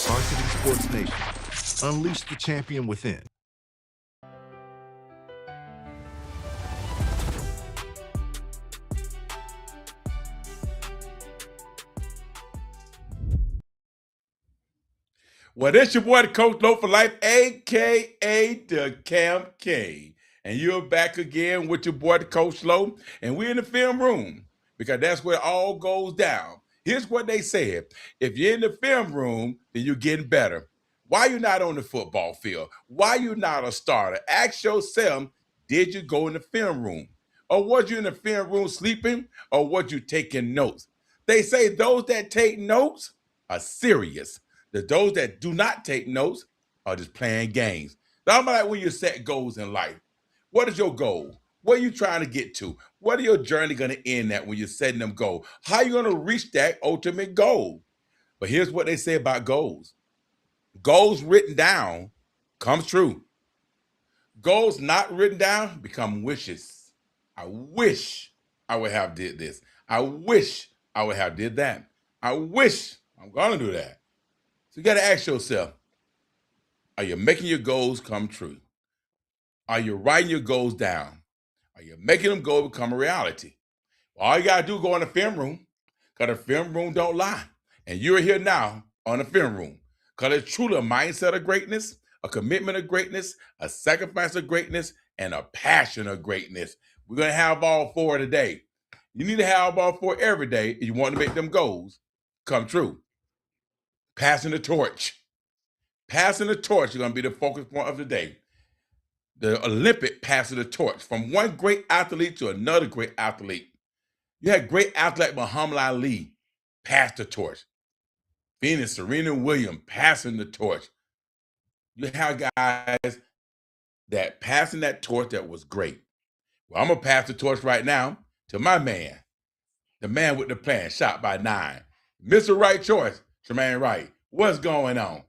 Varsity Sports Nation. Unleash the champion within. Well, this your boy, the Coach Low for Life, a.k.a. the Cam King. And you're back again with your boy, the Coach Low. And we're in the film room because that's where it all goes down. Here's what they said. If you're in the film room, then you're getting better. Why you not on the football field? Why you not a starter? Ask yourself, did you go in the film room? Or was you in the film room sleeping? Or was you taking notes? They say those that take notes are serious. Those that do not take notes are just playing games. Now, I'm like when you set goals in life. What is your goal? What are you trying to get to? What are your journey going to end at when you're setting them goals? How are you going to reach that ultimate goal? But here's what they say about goals. Goals written down comes true. Goals not written down become wishes. I wish I would have did this. I wish I would have did that. I wish I'm going to do that. So you got to ask yourself, are you making your goals come true? Are you writing your goals down? Are you making them go become a reality? Well, all you got to do is go in the film room because the film room don't lie. And you're here now on the film room because it's truly a mindset of greatness, a commitment of greatness, a sacrifice of greatness, and a passion of greatness. We're going to have all four today. You need to have all four every day if you want to make them goals come true. Passing the torch. Passing the torch is going to be the focus point of the day. The Olympic passing the torch from one great athlete to another great athlete. You had great athletes like Muhammad Ali pass the torch. Venus, Serena Williams passing the torch. You have guys that passing that torch that was great. Well, I'm going to pass the torch right now to my man, the man with the plan, shot by 9. Mr. Right Choice, Tremaine Wright. What's going on?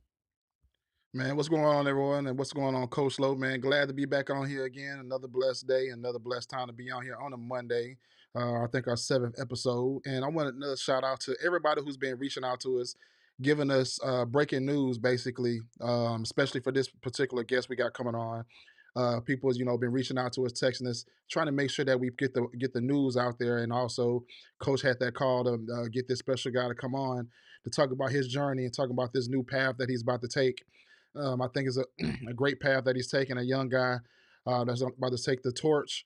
Man, what's going on, everyone? And what's going on, Coach Low, man? Glad to be back on here again. Another blessed day, another blessed time to be on here on a Monday. I think our 7th episode. And I want another shout out to everybody who's been reaching out to us, giving us breaking news, basically, especially for this particular guest we got coming on. People, been reaching out to us, texting us, trying to make sure that we get the news out there. And also, Coach had that call to get this special guy to come on to talk about his journey and talk about this new path that he's about to take. I think it's a great path that he's taking, a young guy that's about to take the torch,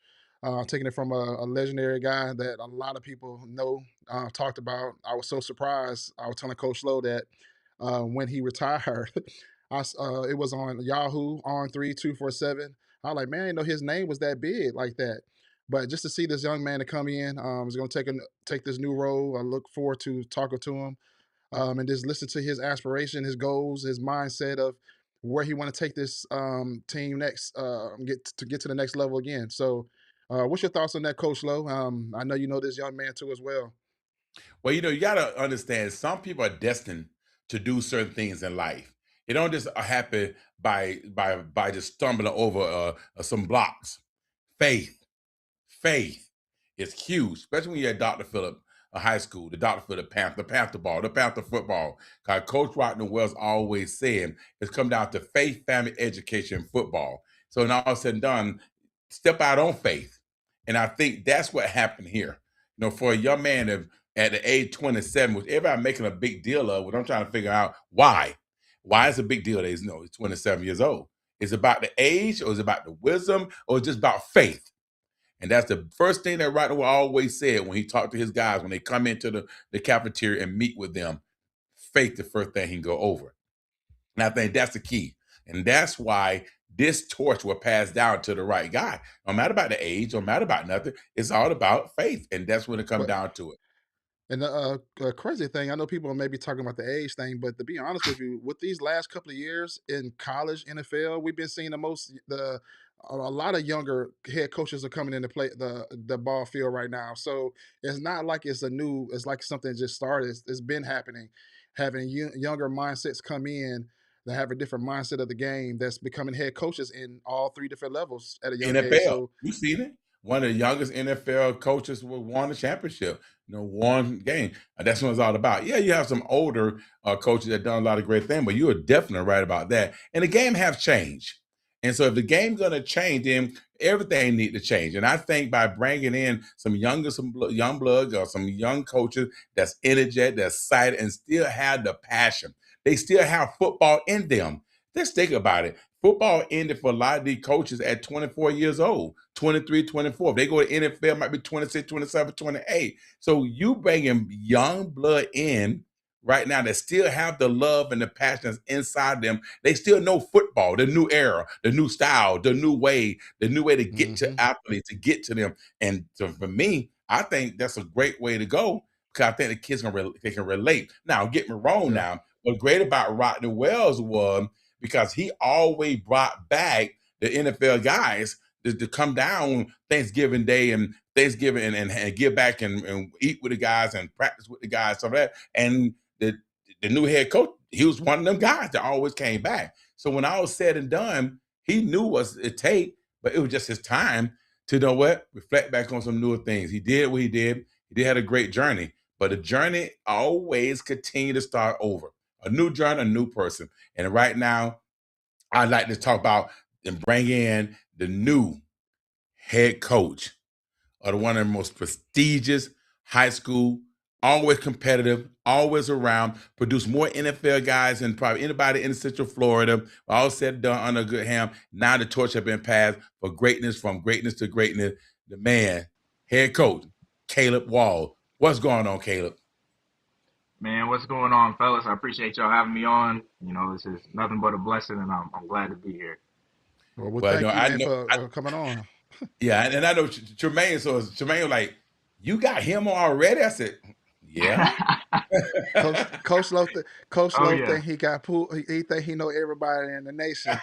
taking it from a legendary guy that a lot of people know, talked about. I was so surprised. I was telling Coach Lowe that when he retired, it was on Yahoo, On3247. I was like, man, I didn't know his name was that big like that. But just to see this young man to come in, is going to take this new role. I look forward to talking to him and just listen to his aspiration, his goals, his mindset of where he want to take this team next, get to the next level again. So, what's your thoughts on that, Coach Lowe? I know you know this young man too as well. Well, you got to understand some people are destined to do certain things in life. It don't just happen by just stumbling over some blocks. Faith, faith is huge, especially when you're at Dr. Phillips High School, the Dr. Phillips Panther, Panther ball, the Panther football. Cause Coach Rodney Wells always said it's come down to faith, family, education, football. So when all said and done, step out on faith. And I think that's what happened here. For a young man at the age 27, which everybody making a big deal of, what I'm trying to figure out why. Why is a big deal that he's 27 years old? Is it about the age, or is it about the wisdom, or just about faith? And that's the first thing that Rodney always said when he talked to his guys when they come into the cafeteria and meet with them. Faith, the first thing he can go over. And I think that's the key. And that's why this torch will pass down to the right guy. No matter about the age, no matter about nothing. It's all about faith. And that's when it comes But down to it. And the crazy thing, I know people may be talking about the age thing, but to be honest with you, with these last couple of years in college, NFL, we've been seeing a lot of younger head coaches are coming in to play the ball field right now. So it's not like it's like something just started. It's been happening, having younger mindsets come in that have a different mindset of the game that's becoming head coaches in all three different levels at a young age. NFL. So You seen it? One of the youngest NFL coaches won the championship. One game. That's what it's all about. Yeah, you have some older coaches that done a lot of great things, but you are definitely right about that. And the game have changed. And so if the game's going to change, then everything need to change. And I think by bringing in some young blood or some young coaches that's energetic, that's excited, and still have the passion. They still have football in them. Just think about it. Football ended for a lot of these coaches at 24 years old, 23, 24. If they go to NFL, it might be 26, 27, 28. So you bringing young blood in right now that still have the love and the passion that's inside them. They still know football, the new era, the new style, the new way to get to mhm, athletes, to get to them. And so for me, I think that's a great way to go because I think the kids they can relate. Now, get me wrong yeah. now. What's great about Rodney Wells was because he always brought back the NFL guys to come down Thanksgiving Day and Thanksgiving and give back and eat with the guys and practice with the guys, some of that. And the new head coach, he was one of them guys that always came back. So when all was said and done, he knew what it take, but it was just his time to know what reflect back on some newer things. He did what he did. He did have a great journey, but the journey always continue to start over. A new journey, a new person. And right now, I'd like to talk about and bring in the new head coach of one of the most prestigious high school, always competitive, always around, produce more NFL guys than probably anybody in Central Florida. All said and done under a good hand. Now the torch has been passed for greatness, from greatness to greatness. The man, head coach, Caleb Wall. What's going on, Caleb? Man, what's going on, fellas? I appreciate y'all having me on. This is nothing but a blessing, and I'm glad to be here. Well, Well, thank you, I man, know. for coming on. Yeah, and I know Tremaine. So Tremaine was like, "You got him already?" I said, "Yeah." Coach Oh Lowe yeah. think he got pool. He think he know everybody in the nation.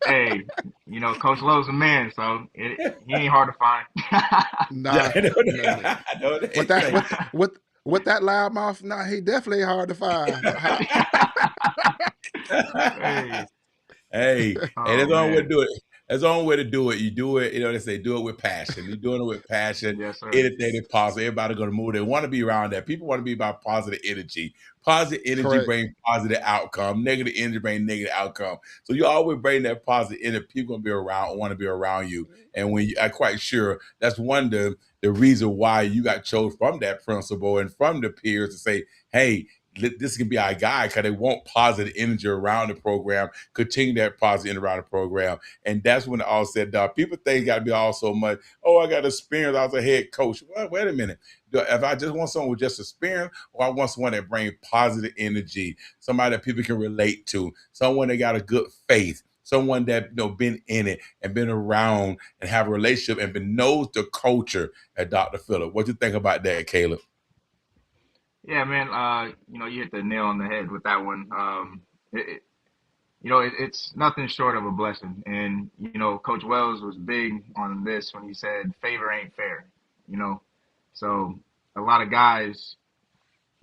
Hey, Coach Lowe's a man, so he ain't hard to find. Nah, Yeah, I know no, no. that. I know With that. that, Like, with that loud mouth, nah, he definitely hard to find. Hey. hey, that's Oh the only way to man. do it. That's the only way to do it. You do it, they say do it with passion. You're doing it with passion. Yes, sir. Anything is possible. Everybody gonna move. They want to be around that. People want to be about positive energy. Positive energy Correct. brings positive outcome. Negative energy brings negative outcome. So you always bring that positive energy. People gonna be around, want to be around you. And I'm quite sure that's one of the reason why you got chose from that principal and from the peers to say, hey, this can be our guy because they want positive energy around the program, continue that positive energy around the program. And that's when it all said done. People think it got to be all so much, oh, I got experience, I was a head coach. Well, wait a minute. If I just want someone with just experience, or I want someone that brings positive energy, somebody that people can relate to, someone that got a good faith, someone that been in it and been around and have a relationship and knows the culture at Dr. Phillips. What you think about that, Caleb? Yeah, man. You hit the nail on the head with that one. It's nothing short of a blessing. And, Coach Wells was big on this when he said favor ain't fair, you know. So a lot of guys,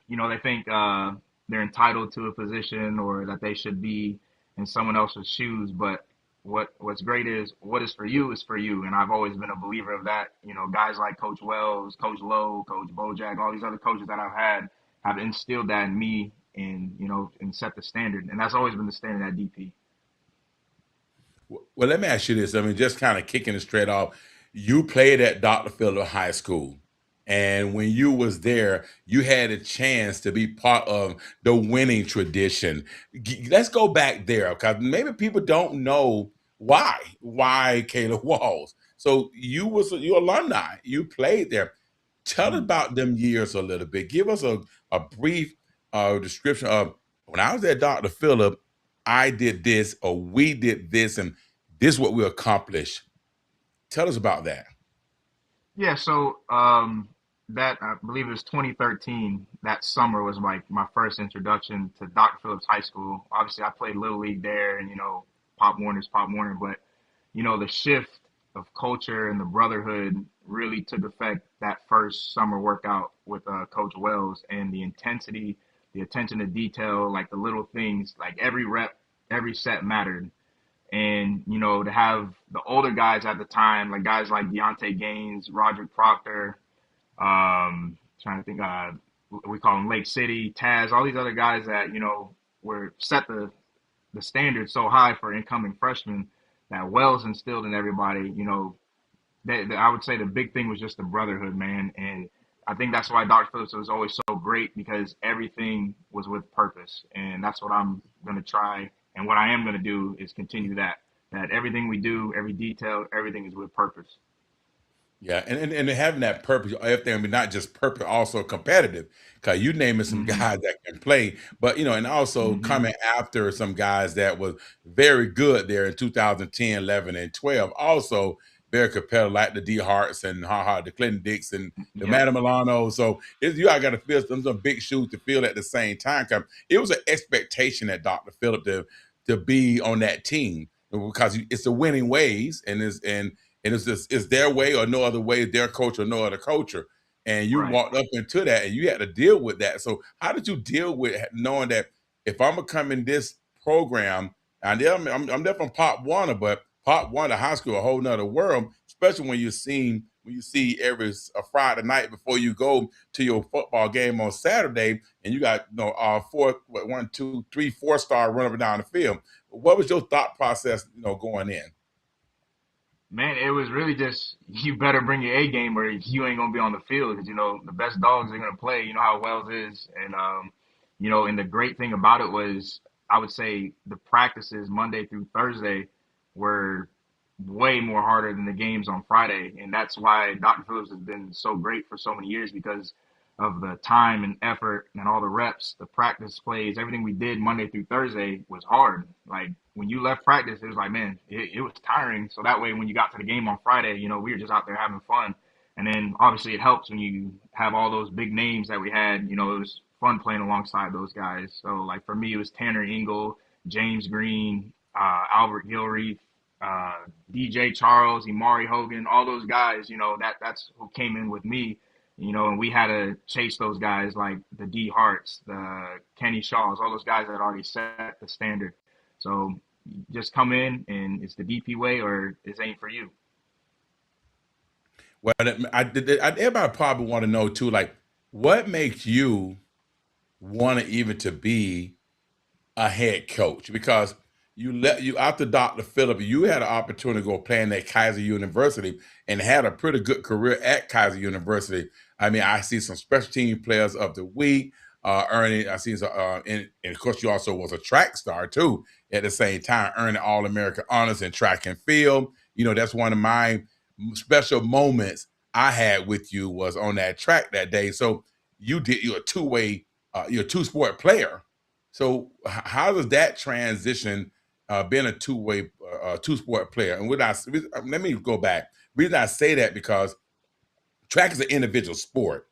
they think they're entitled to a position or that they should be in someone else's shoes. But what's great is what is for you. And I've always been a believer of that. Guys like Coach Wells, Coach Lowe, Coach Bojack, all these other coaches that I've had have instilled that in me and, and set the standard. And that's always been the standard at DP. Well, let me ask you this. I mean, just kind of kicking it straight off. You played at Dr. Phillips High School. And when you was there, you had a chance to be part of the winning tradition. Let's go back there because maybe people don't know why Caleb Walls. So you alumni. You played there. Tell us about them years a little bit. Give us a brief description of when I was at Dr. Phillip, I did this or we did this and this is what we accomplished. Tell us about that. Yeah, so that I believe it was 2013. That summer was like my first introduction to Dr. Phillips High School. Obviously, I played Little League there, and Pop Warner's Pop Warner. But the shift of culture and the brotherhood really took effect that first summer workout with Coach Wells, and the intensity, the attention to detail, like the little things, like every rep, every set mattered. And to have the older guys at the time, like guys like Deontay Gaines, Roderick Proctor, trying to think, we call them Lake City, Taz, all these other guys that were set the standard so high for incoming freshmen that Wells instilled in everybody. I would say the big thing was just the brotherhood, man. And I think that's why Dr. Phillips was always so great, because everything was with purpose. And that's what I'm going to try. And what I am going to do is continue that everything we do, every detail, everything is with purpose. Yeah, and having that purpose, everything, but not just purpose, also competitive. Because you naming some Mm-hmm. guys that can play, but and also Mm-hmm. coming after some guys that was very good there in 2010, 11, and 12. Also very competitive, like the D Harts and the Clinton Dix and the Yep. Madame Milano. So you got to fill some big shoes to fill at the same time. 'Cause it was an expectation at Dr. Phillip to be on that team because it's the winning ways and it's just it's their way or no other way, their culture or no other culture. And you Right. walked up into that and you had to deal with that. So how did you deal with knowing that if I'm gonna come in this program, and I'm there from Pop Warner, but Pop Warner High School, a whole nother world, especially when you see every a Friday night before you go to your football game on Saturday, and you got one, two, three, 4-star running down the field. What was your thought process, going in? Man, it was really just you better bring your A game or you ain't gonna be on the field, because the best dogs are gonna play. You know how Wells is, and and the great thing about it was, I would say the practices Monday through Thursday were way more harder than the games on Friday, and that's why Dr. Phillips has been so great for so many years, because of the time and effort and all the reps, the practice plays, everything we did Monday through Thursday was hard. Like when you left practice, it was like, man, it was tiring. So that way, when you got to the game on Friday, we were just out there having fun. And then obviously it helps when you have all those big names that we had. It was fun playing alongside those guys. So like for me, it was Tanner Engel, James Green, Albert Gilreath, DJ Charles, Imari Hogan, all those guys. That's who came in with me. And we had to chase those guys like the D Harts, the Kenny Shaws, all those guys that already set the standard. So just come in and it's the DP way or it ain't for you. Well, everybody probably want to know too, like, what makes you want to even to be a head coach? Because you after Dr. Phillip, you had an opportunity to go play at Kaiser University and had a pretty good career at Kaiser University. I mean, I see some special team players of the week, earning. I see some, and of course, you also was a track star too at the same time, earning All American honors in track and field. That's one of my special moments I had with you was on that track that day. So you're a two-way, you're a two-sport player. So how does that transition being a two-sport player? And let me go back. The reason I say that because track is an individual sport.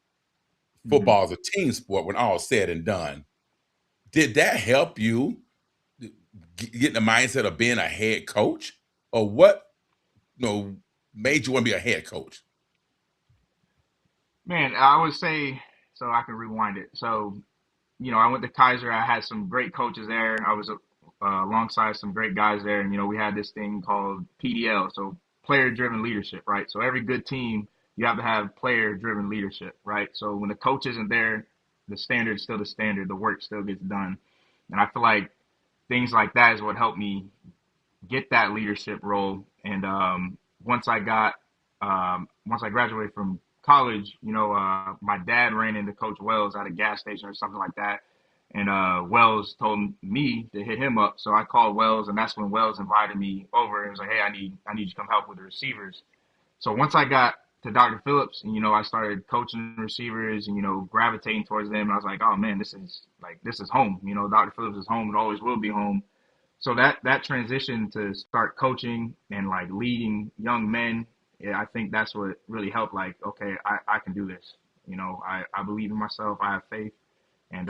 Mm-hmm. Football is a team sport when all said and done. Did that help you get in the mindset of being a head coach? Or what made you want to be a head coach? Man, I would say, so I can rewind it. So, I went to Kaiser. I had some great coaches there. I was alongside some great guys there, and we had this thing called PDL, so player-driven leadership, right? So every good team, you have to have player-driven leadership, right? So when the coach isn't there, the standard is still the standard. The work still gets done, and I feel like things like that is what helped me get that leadership role. And once I graduated from college, my dad ran into Coach Wells at a gas station or something like that. And Wells told me to hit him up. So I called Wells, and that's when Wells invited me over and was like, "Hey, I need you to come help with the receivers." So once I got to Dr. Phillips, and I started coaching receivers and gravitating towards them, I was like, "Oh man, this is home." Dr. Phillips is home and always will be home. So that transition to start coaching and like leading young men, yeah, I think that's what really helped. Like, okay, I can do this. I believe in myself. I have faith, and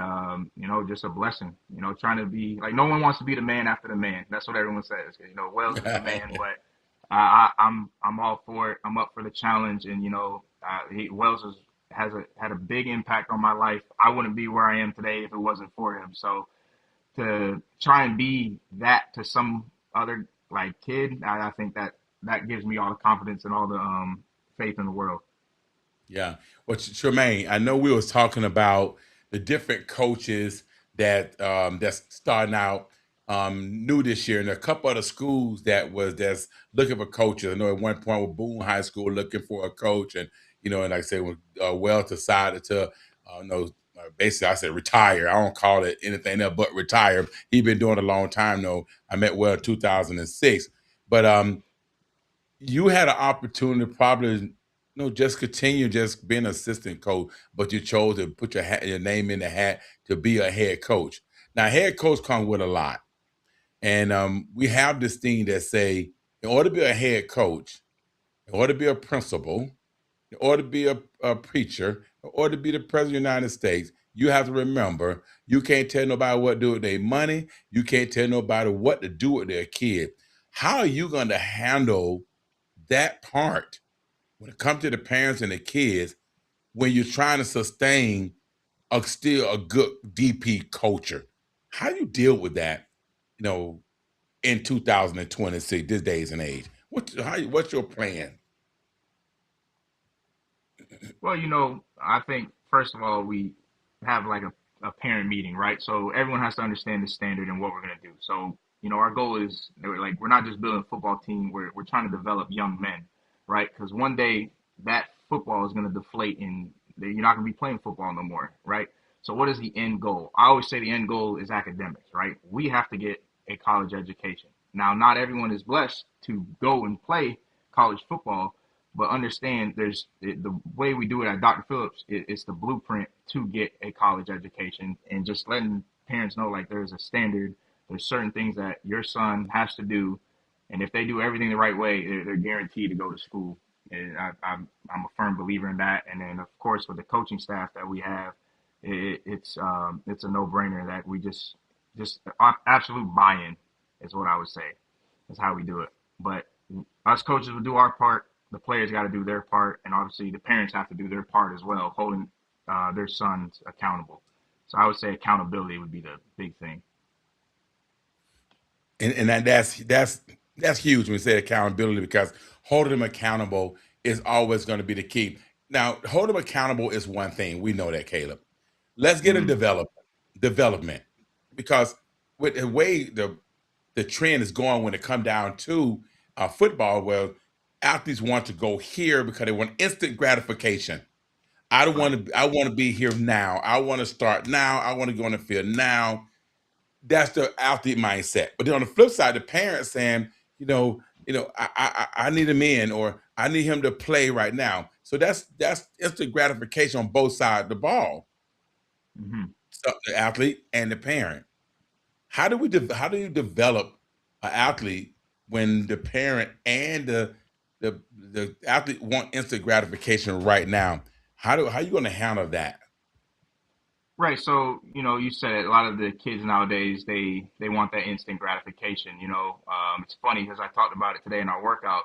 just a blessing. Trying to be like, no one wants to be the man after the man. That's what everyone says. Wells is the man, but I'm all for it. I'm up for the challenge, and Wells had a big impact on my life. I wouldn't be where I am today if it wasn't for him. So to try and be that to some other like kid, I think that gives me all the confidence and all the faith in the world. Yeah. Well, Tremaine, I know we was talking about the different coaches that's starting out new this year, and a couple of the schools that's looking for coaches. I know at one point with Boone High School looking for a coach, and and like I said, when Wells decided to, basically I said retire. I don't call it anything else but retire. He been doing it a long time though. I met Wells in 2006, but you had an opportunity to probably just continue just being an assistant coach, but you chose to put your name in the hat to be a head coach. Now, head coach comes with a lot, and we have this thing that say, in order to be a head coach, in order to be a principal, in order to be a preacher, in order to be the president of the United States, you have to remember you can't tell nobody what to do with their money. You can't tell nobody what to do with their kid. How are you going to handle that part when it comes to the parents and the kids when you're trying to sustain still a good DP culture? How do you deal with that, you know, in 2026, this days and age? What's your plan? Well, I think first of all we have like a parent meeting, right? So everyone has to understand the standard and what we're gonna do. So our goal is we're not just building a football team. We're trying to develop young men, right? Because one day that football is gonna deflate and you're not gonna be playing football no more, right? So what is the end goal? I always say the end goal is academics, right? We have to get a college education. Now, not everyone is blessed to go and play college football, but understand the way we do it at Dr. Phillips. It's the blueprint to get a college education, and just letting parents know like there's a standard. There's certain things that your son has to do, and if they do everything the right way, they're guaranteed to go to school. And I'm a firm believer in that. And then of course with the coaching staff that we have, it's a no brainer that we just absolute buy-in is what I would say. That's how we do it. But us coaches will do our part. The players got to do their part, and obviously the parents have to do their part as well, holding their sons accountable. So I would say accountability would be the big thing. And that's huge when we say accountability, because holding them accountable is always going to be the key. Now, hold them accountable is one thing. We know that, Caleb. Let's get in Mm-hmm. development, because with the way the trend is going when it come down to football, well, athletes want to go here because they want instant gratification. I don't Right. want to. I want to be here now. I want to start now. I want to go on the field now. That's the athlete mindset. But then on the flip side, the parents saying, I need him in, or I need him to play right now. So that's instant gratification on both sides of the ball. Mm-hmm. So the athlete and the parent. How do you develop an athlete when the parent and the athlete want instant gratification right now? How you going to handle that? Right. So, you said it, a lot of the kids nowadays, they want that instant gratification. It's funny because I talked about it today in our workout.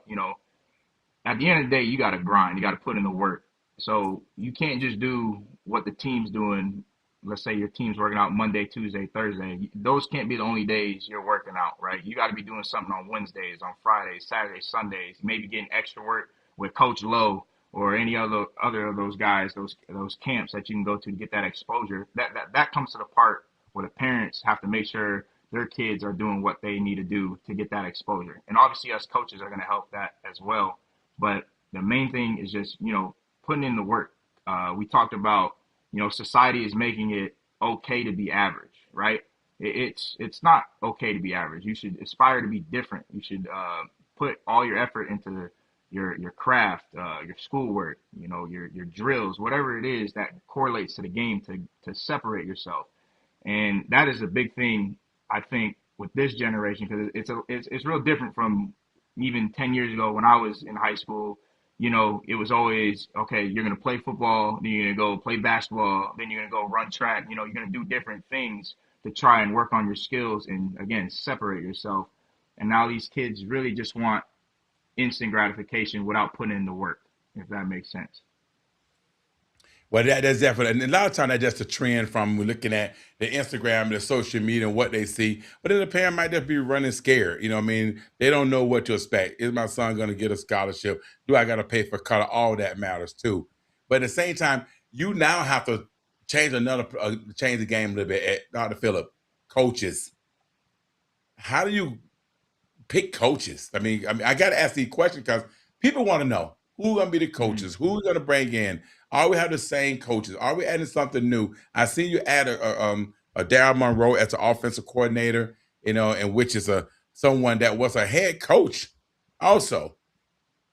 At the end of the day, you got to grind. You got to put in the work. So you can't just do what the team's doing. Let's say your team's working out Monday, Tuesday, Thursday. Those can't be the only days you're working out, right? You got to be doing something on Wednesdays, on Fridays, Saturdays, Sundays. Maybe getting extra work with Coach Lowe or any other of those guys, those camps that you can go to get that exposure. That comes to the part where the parents have to make sure their kids are doing what they need to do to get that exposure. And obviously, us coaches are going to help that as well. But the main thing is just putting in the work. We talked about, society is making it okay to be average, right? It's not okay to be average. You should aspire to be different. You should put all your effort into your craft, your schoolwork, your drills, whatever it is that correlates to the game to separate yourself. And that is a big thing, I think, with this generation because it's real different from even 10 years ago when I was in high school. It was always, okay, you're going to play football, then you're going to go play basketball, then you're going to go run track. You're going to do different things to try and work on your skills and, again, separate yourself. And now these kids really just want instant gratification without putting in the work, if that makes sense. Well, that's definitely, and a lot of times that's just a trend from looking at the Instagram, the social media, and what they see. But then the parent might just be running scared. You know what I mean? They don't know what to expect. Is my son going to get a scholarship? Do I got to pay for color? All that matters too. But at the same time, you now have to change change the game a little bit. Dr. Phillips, coaches, how do you pick coaches? I got to ask these questions because people want to know who's going to be the coaches, who's going to bring in. Are we have the same coaches? Are we adding something new? I see you add a Darryl Monroe as an offensive coordinator, and which is someone that was a head coach. Also,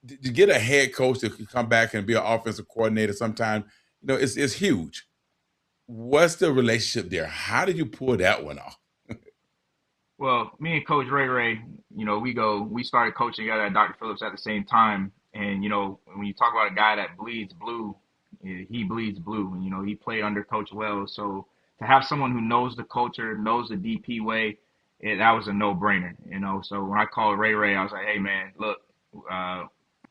to get a head coach to come back and be an offensive coordinator, sometimes it's huge. What's the relationship there? How did you pull that one off? Well, me and Coach Ray, we started coaching together at Dr. Phillips at the same time. And, when you talk about a guy that bleeds blue, he bleeds blue. And, he played under Coach Wells. So to have someone who knows the culture, knows the DP way, that was a no-brainer, So when I called Ray, I was like, hey, man, look,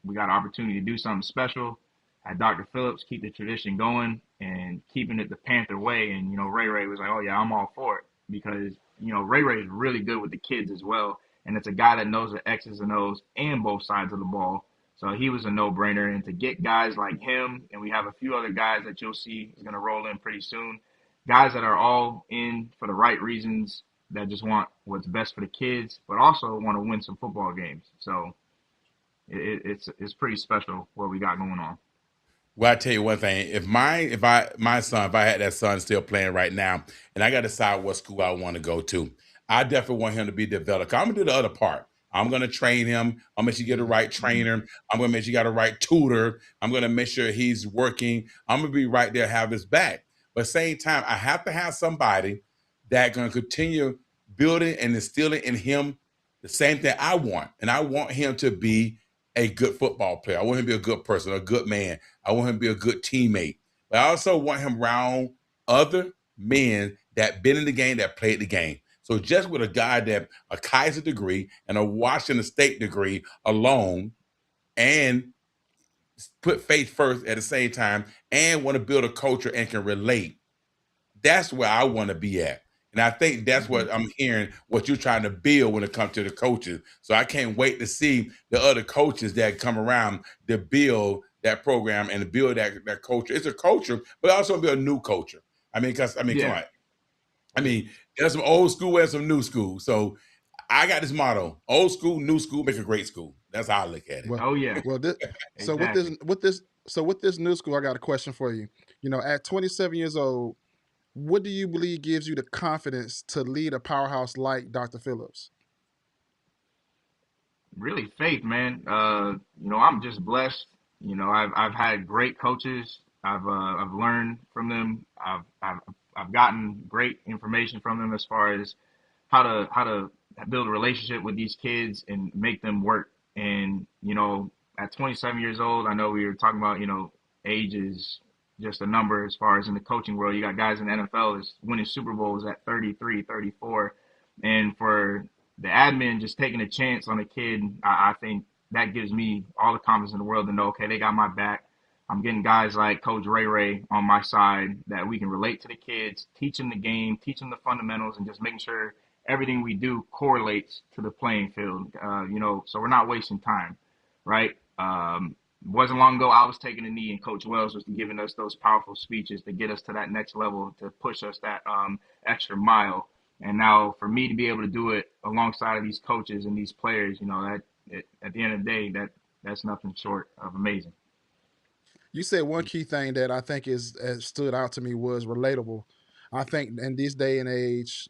we got an opportunity to do something special at Dr. Phillips, keep the tradition going and keeping it the Panther way. And, Ray was like, oh, yeah, I'm all for it because, Ray is really good with the kids as well. And it's a guy that knows the X's and O's and both sides of the ball. So he was a no-brainer. And to get guys like him, and we have a few other guys that you'll see is going to roll in pretty soon, guys that are all in for the right reasons, that just want what's best for the kids, but also want to win some football games. So it's pretty special what we got going on. Well, I tell you one thing: if I had that son still playing right now, and I got to decide what school I want to go to, I definitely want him to be developed. I'm gonna do the other part. I'm gonna train him. I'm gonna make sure you get the right trainer. I'm gonna make sure you got a right tutor. I'm gonna make sure he's working. I'm gonna be right there, have his back. But at the same time, I have to have somebody that gonna continue building and instilling in him the same thing I want, and I want him to be a good football player. I want him to be a good person, a good man. I want him to be a good teammate. But I also want him around other men that been in the game, that played the game. So just with a guy that a Kaiser degree and a Washington State degree alone and put faith first at the same time and want to build a culture and can relate, that's where I want to be at. And I think that's what I'm hearing, what you're trying to build when it comes to the coaches. So I can't wait to see the other coaches that come around to build that program and to build that culture. It's a culture, but also build a new culture. Come on. There's some old school and some new school. So I got this motto: old school, new school, make a great school. That's how I look at it. Well, Oh yeah. well, so Exactly. with this new school, I got a question for you. At 27 years old, what do you believe gives you the confidence to lead a powerhouse like Dr. Phillips? Really faith, man. I'm just blessed. I've had great coaches. I've learned from them. I've gotten great information from them as far as how to build a relationship with these kids and make them work. And at 27 years old, I know we were talking about age is just a number as far as in the coaching world. You got guys in the NFL is winning Super Bowls at 33, 34, and for the admin just taking a chance on a kid, I think that gives me all the confidence in the world to know, okay, they got my back. I'm getting guys like Coach Ray Ray on my side that we can relate to the kids, teach them the game, teach them the fundamentals, and just making sure everything we do correlates to the playing field. So we're not wasting time, right? Wasn't long ago I was taking a knee, and Coach Wells was giving us those powerful speeches to get us to that next level, to push us that extra mile. And now for me to be able to do it alongside of these coaches and these players, at the end of the day, that's nothing short of amazing. You said one key thing that I think is stood out to me was relatable. I think in this day and age,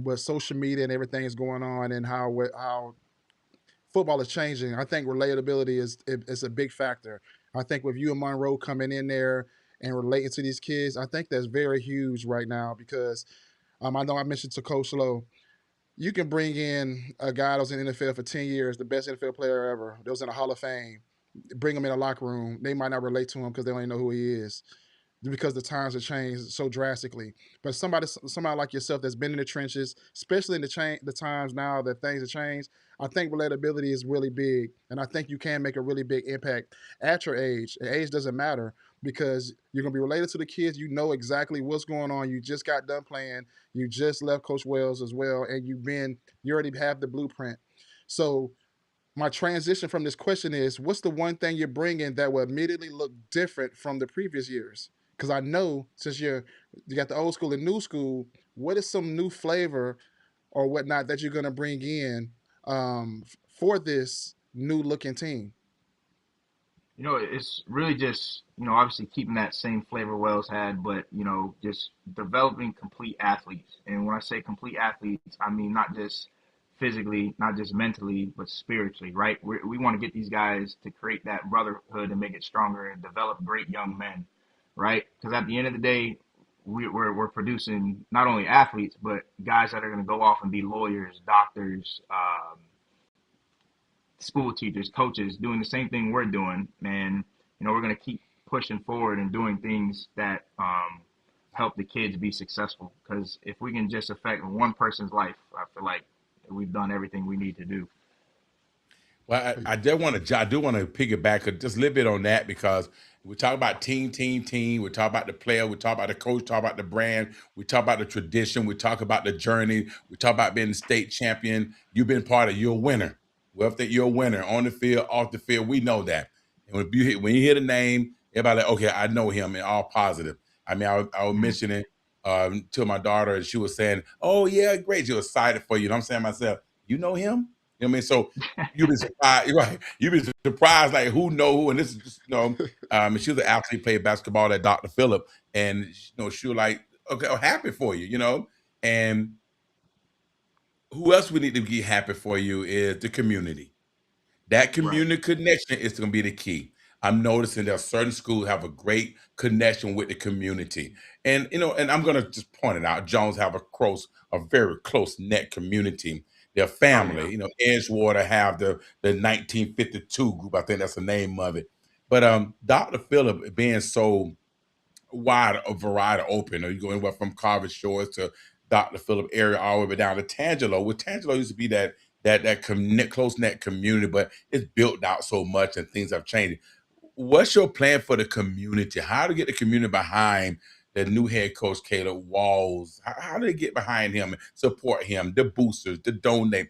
with social media and everything is going on, and how football is changing, I think relatability is a big factor. I think with you and Monroe coming in there and relating to these kids, I think that's very huge right now because I know I mentioned to Coach Lowe, you can bring in a guy that was in the NFL for 10 years, the best NFL player ever, that was in the Hall of Fame, bring him in a locker room. They might not relate to him because they don't even know who he is because the times have changed so drastically. But somebody like yourself that's been in the trenches, especially in the times now that things have changed, I think relatability is really big, and I think you can make a really big impact at your age. And age doesn't matter because you're gonna be related to the kids. You know exactly what's going on. You just got done playing. You just left Coach Wells as well, and you already have the blueprint. So my transition from this question is, what's the one thing you're bringing that will immediately look different from the previous years? Because I know since you got the old school and new school, what is some new flavor or whatnot that you're going to bring in for this new looking team? It's really just, obviously keeping that same flavor Wells had, but, just developing complete athletes. And when I say complete athletes, I mean not just physically, not just mentally, but spiritually, right? We want to get these guys to create that brotherhood and make it stronger and develop great young men, right? Because at the end of the day, we're producing not only athletes, but guys that are going to go off and be lawyers, doctors, school teachers, coaches, doing the same thing we're doing, and we're going to keep pushing forward and doing things that help the kids be successful. Because if we can just affect one person's life, I feel like we've done everything we need to do. Well, I do want to piggyback just a little bit on that because we talk about team. We talk about the player. We talk about the coach. Talk about the brand. We talk about the tradition. We talk about the journey. We talk about being the state champion. You've been part of. You're a winner. Well, if you're a winner on the field, off the field, we know that. And when you hear the name, everybody like, okay, I know him, and all positive. I mean, I was mentioning to my daughter, and she was saying, "Oh yeah, great." She was excited for you. And I'm saying to myself, "You know him?" You know what I mean? So you'd be surprised, right? You'd be surprised, like who know who. And this is just, and she was an athlete, played basketball at Dr. Phillips, and she was like, okay, I'm happy for you, And who else we need to be happy for you is the community. That Right. community connection is going to be the key. I'm noticing that certain schools have a great connection with the community, and I'm going to just point it out. Jones have a very close net community. Their Oh yeah. family, Edgewater have the 1952 group. I think that's the name of it. But Dr. Phillip being so wide a variety open. You go anywhere from Carver Shores to Dr. Phillip area all the way down to Tangelo. Well, Tangelo used to be that close knit community, but it's built out so much and things have changed. What's your plan for the community? How to get the community behind the new head coach Caleb Walls? How do they get behind him and support him? The boosters, the donate.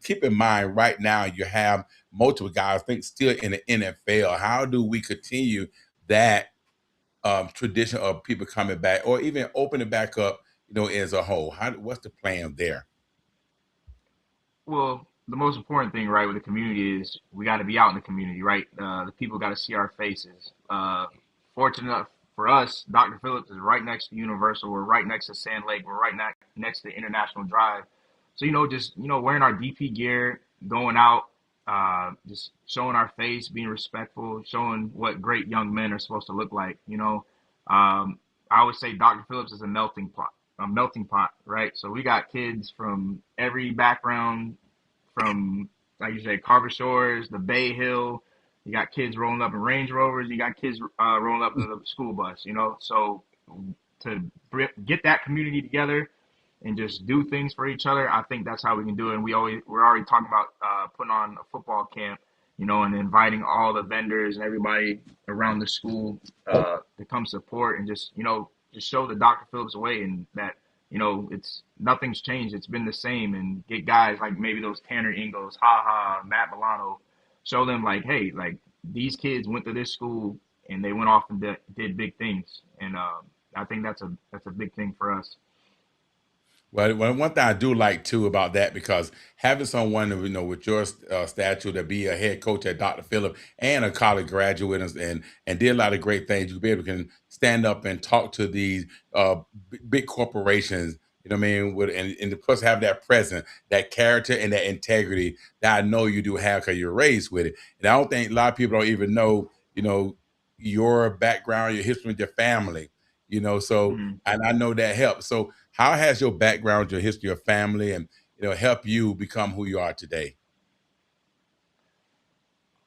Keep in mind, right now you have multiple guys, I think, still in the NFL. How do we continue that tradition of people coming back, or even open it back up, as a whole? What's the plan there? Well, the most important thing, right, with the community is we got to be out in the community, right? The people got to see our faces. Fortunate enough for us, Dr. Phillips is right next to Universal. We're right next to Sand Lake. We're right next to International Drive. So, just, wearing our DP gear, going out, just showing our face, being respectful, showing what great young men are supposed to look like, I always say Dr. Phillips is a melting pot, right? So we got kids from every background, from like you said, Carver Shores, the Bay Hill. You got kids rolling up in Range Rovers. You got kids rolling up in the school bus. So to get that community together and just do things for each other, I think that's how we can do it. And we're already talking about putting on a football camp and inviting all the vendors and everybody around the school to come support and just show the Dr. Phillips way, and that it's nothing's changed. It's been the same, and get guys like maybe those Tanner Ingles, Matt Milano, show them like, hey, like these kids went to this school and they went off and did big things, and I think that's a big thing for us. Well, one thing I do like too about that, because having someone with your stature to be a head coach at Dr. Phillip and a college graduate and did a lot of great things, you be able to stand up and talk to these big corporations. You know what I mean? And plus have that presence, that character, and that integrity that I know you do have because you're raised with it. And I don't think a lot of people don't even know, your background, your history with your family. So Mm-hmm. and I know that helps. So how has your background, your history of family, and help you become who you are today?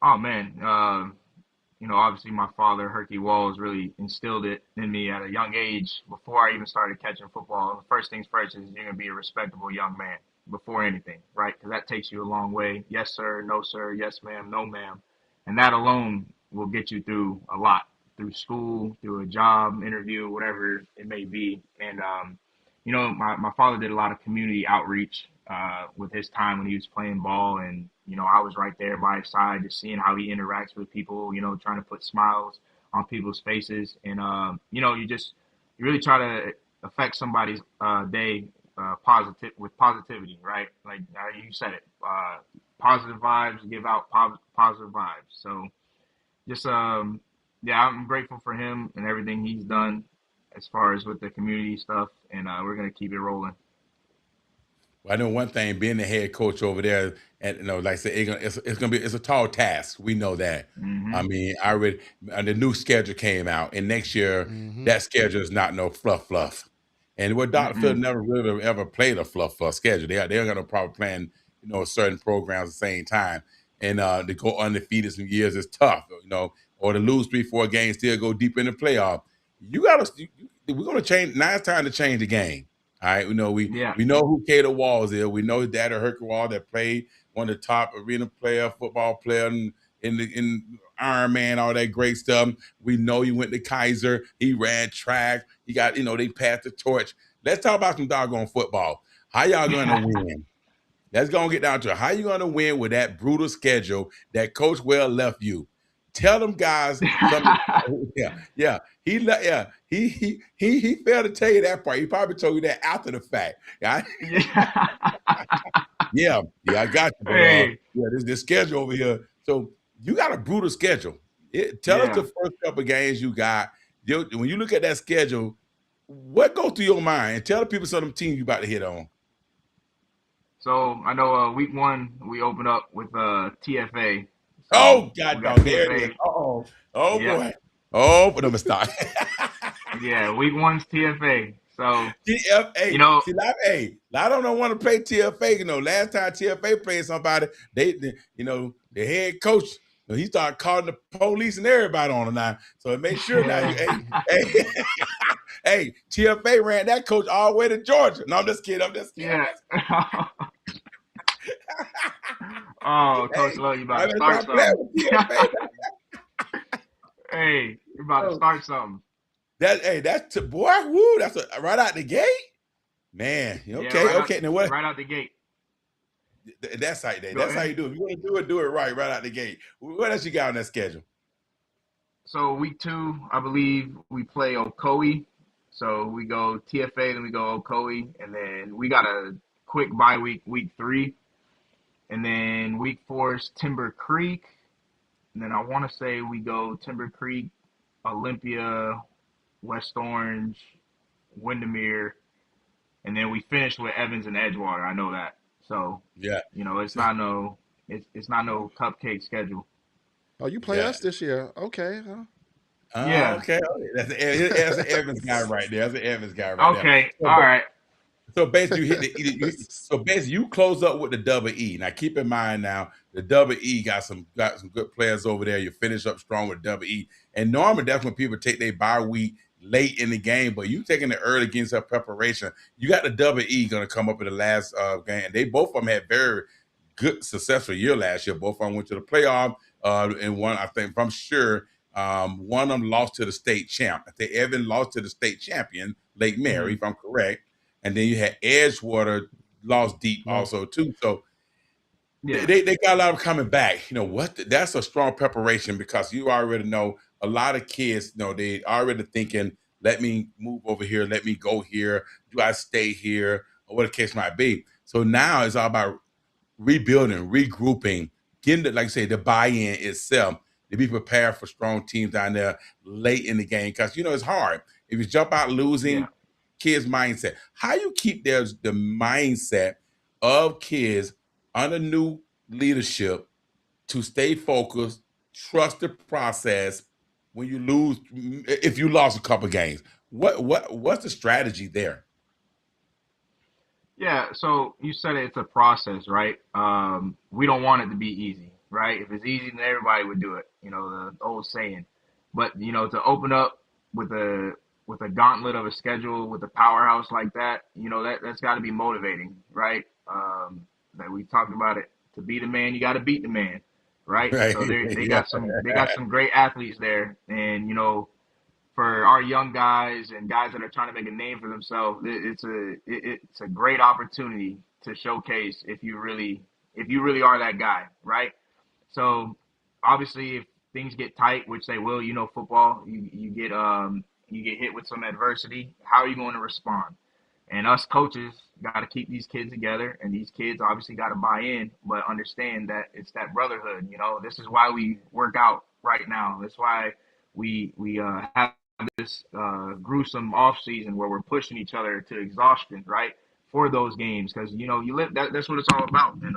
Oh man, obviously my father, Herky Walls, really instilled it in me at a young age before I even started catching football. The first things first is you're gonna be a respectable young man before anything, right? Because that takes you a long way. Yes, sir. No, sir. Yes, ma'am. No, ma'am. And that alone will get you through a lot, through school, through a job interview, whatever it may be. And my father did a lot of community outreach with his time when he was playing ball, and I was right there by his side, just seeing how he interacts with people, trying to put smiles on people's faces, and you really try to affect somebody's day with positivity, right? Like you said it, positive vibes give out positive vibes. So just yeah, I'm grateful for him and everything he's done as far as with the community stuff, and we're gonna keep it rolling. Well, I know one thing, being the head coach over there, and like I said, it's a tall task. We know that. I Hmm. mean, I read the new schedule came out, and next year Mm-hmm. that schedule is not no fluff. And what Dr. Phil Mm-mm. never really ever played a fluff schedule. They're gonna probably plan certain programs at the same time, and to go undefeated some years is tough. Or to lose 3-4 games, still go deep in the playoff. We're gonna change. Now it's time to change the game. All right, Yeah. we know who Cato Walls is. We know his dad, Hercules Wall, that played one of the top arena player, football player in Iron Man, all that great stuff. We know he went to Kaiser. He ran track. He got, they passed the torch. Let's talk about some doggone football. How y'all gonna win? Let's go and get down to it. How you gonna win with that brutal schedule that Coach Well left you? Tell them guys something. Yeah. He failed to tell you that part. He probably told you that after the fact. Yeah, Yeah. yeah, I got you. But Hey. yeah, this schedule over here. So you got a brutal schedule. Tell us the Yeah. first couple of games you got. When you look at that schedule, what goes through your mind? And tell the people some of them teams you about to hit on. So I know week one we open up with TFA. So Oh, we God, got dog, there it is. TFA. Uh-oh. Oh, Yep. boy. Oh, but I'm going to stop. Yeah. Week one's TFA. So you TFA. know. See, a lot of them don't want to play TFA. Last time TFA played somebody, the head coach, he started calling the police and everybody on the line. So make sure now Yeah. hey, hey, TFA ran that coach all the way to Georgia. No, I'm just kidding. Yeah. Oh, Coach Hey, Lowe, you about I to better start stop playing something. with TFA. Hey, you're about to Oh, start something. boy, woo, that's right out the gate. Man, Yeah, okay. Now what? right out the gate. That's how you. Go That's how ahead. you do it. If you want to do it right out the gate. What else you got on that schedule? So week two, I believe we play Ocoee. So we go TFA, then we go Ocoee, and then we got a quick bye week three, and then week four is Timber Creek, and then I want to say we go Timber Creek, Olympia, West Orange, Windermere, and then we finish with Evans and Edgewater. I know that. So Yeah. it's not no it's not no cupcake schedule. Oh, you play Yeah. us this year? Okay. Huh? Oh, Yeah. okay. That's an Evans guy right there. That's an Evans guy right there. Okay. So, All right. so basically, you close up with the double E. Now, keep in mind now, the double E got some good players over there. You finish up strong with double E, and normally that's when people take their bye week late in the game. But you taking the early against her preparation. You got the double E going to come up in the last game, and they both of them had very good, successful year last year. Both of them went to the playoff, and one, I think, I'm sure, one of them lost to the state champ. I think Evan lost to the state champion, Lake Mary, Mm-hmm. if I'm correct. And then you had Edgewater lost deep Lost. also too. So Yeah. they got a lot of coming back. You know what? That's a strong preparation because you already know a lot of kids. You know they already thinking, let me move over here, let me go here. Do I stay here, or what the case might be? So now it's all about rebuilding, regrouping, getting the, like I say, the buy-in itself to be prepared for strong teams down there late in the game. Because it's hard. If you jump out Yeah. losing, kids' mindset. How you keep the mindset of kids under new leadership to stay focused, trust the process when you lose, if you lost a couple games. What's the strategy there? Yeah, so you said it's a process, right? We don't want it to be easy, right? If it's easy, then everybody would do it. You know, the old saying. But to open up with a gauntlet of a schedule with a powerhouse like that, that's got to be motivating, right? That we talked about it. To be the man, you got to beat the man, right? Right. So they Yeah. got some great athletes there, and for our young guys and guys that are trying to make a name for themselves, it's a great opportunity to showcase if you really are that guy, right? So obviously, if things get tight, which they will, football, you get hit with some adversity. How are you going to respond? And us coaches got to keep these kids together, and these kids obviously got to buy in, but understand that it's that brotherhood. This is why we work out right now. That's why we have this gruesome off season where we're pushing each other to exhaustion, right? For those games, because you live that's what it's all about, and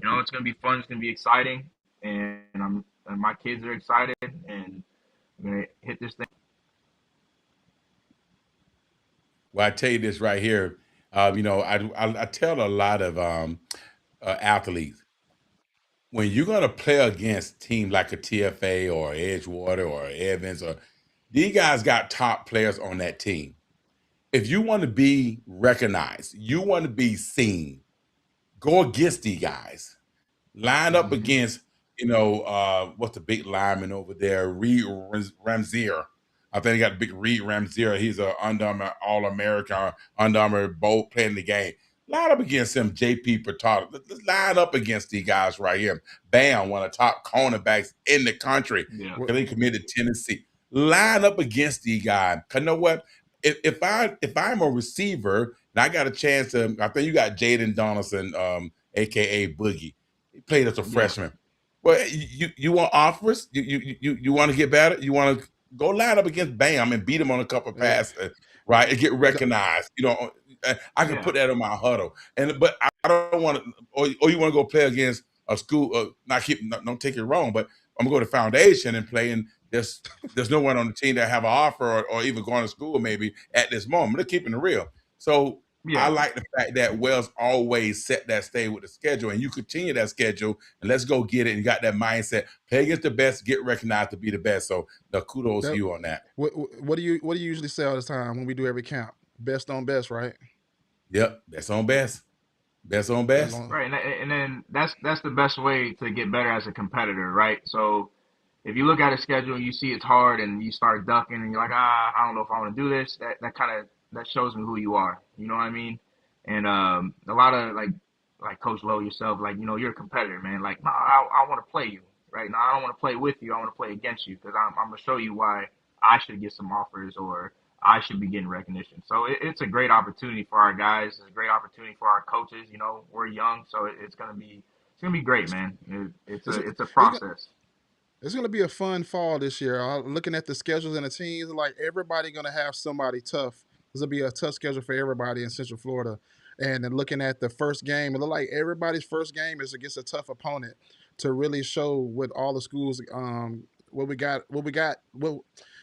it's gonna be fun, it's gonna be exciting, and my kids are excited, and I'm gonna hit this thing. Well, I tell you this right here. I tell a lot of athletes when you're going to play against teams like a TFA or Edgewater or Evans, or these guys got top players on that team. If you want to be recognized, you want to be seen, go against these guys. Line up Mm-hmm. against, what's the big lineman over there? Reed Ramzier. I think they got big Reed Ramzier. He's a Under Armour All-American, Under Armour both playing the game. Line up against him, JP Petard. Let's line up against these guys right here. Bam, one of the top cornerbacks in the country. Yeah, What, Because they committed to Tennessee. Line up against these guys. Cause you know what? If I'm a receiver and I got a chance to, I think you got Jaden Donaldson, aka Boogie. He played as a yeah, freshman. Well, you want offers? You want to get better? You want to go line up against Bam and beat him on a couple of yeah, passes, right? And get because, recognized. I can yeah, put that in my huddle. But I don't want to, or you want to go play against a school. Don't take it wrong, but I'm gonna go to foundation and play, and there's no one on the team that have an offer or even going to school maybe at this moment. They're keeping it real. So I yeah. like the fact that Wells always set that stage with the schedule, and you continue that schedule, and let's go get it. And you got that mindset: play against the best, get recognized to be the best. So, the kudos to that, you on that. what do you usually say all the time when we do every camp? Best on best, right? Yep, best on best, best on As best. long, Right, and then that's the best way to get better as a competitor, right? So if you look at a schedule and you see it's hard and you start ducking and you're like, I don't know if I want to do this, that kind of that shows me who you are. You know what I mean? And a lot of like Coach Lowe yourself, like you're a competitor, man. Like, no, I want to play you, right? Now I don't want to play with you. I want to play against you because I'm gonna show you why I should get some offers or I should be getting recognition. So it's a great opportunity for our guys. It's a great opportunity for our coaches. We're young, so it's gonna be great, it's man. It's a it's it's a it's gonna, process. it's gonna be a fun fall this year. Looking at the schedules and the teams, like everybody gonna have somebody tough. This will be a tough schedule for everybody in Central Florida. And then looking at the first game, it look like everybody's first game is against a tough opponent to really show what all the schools what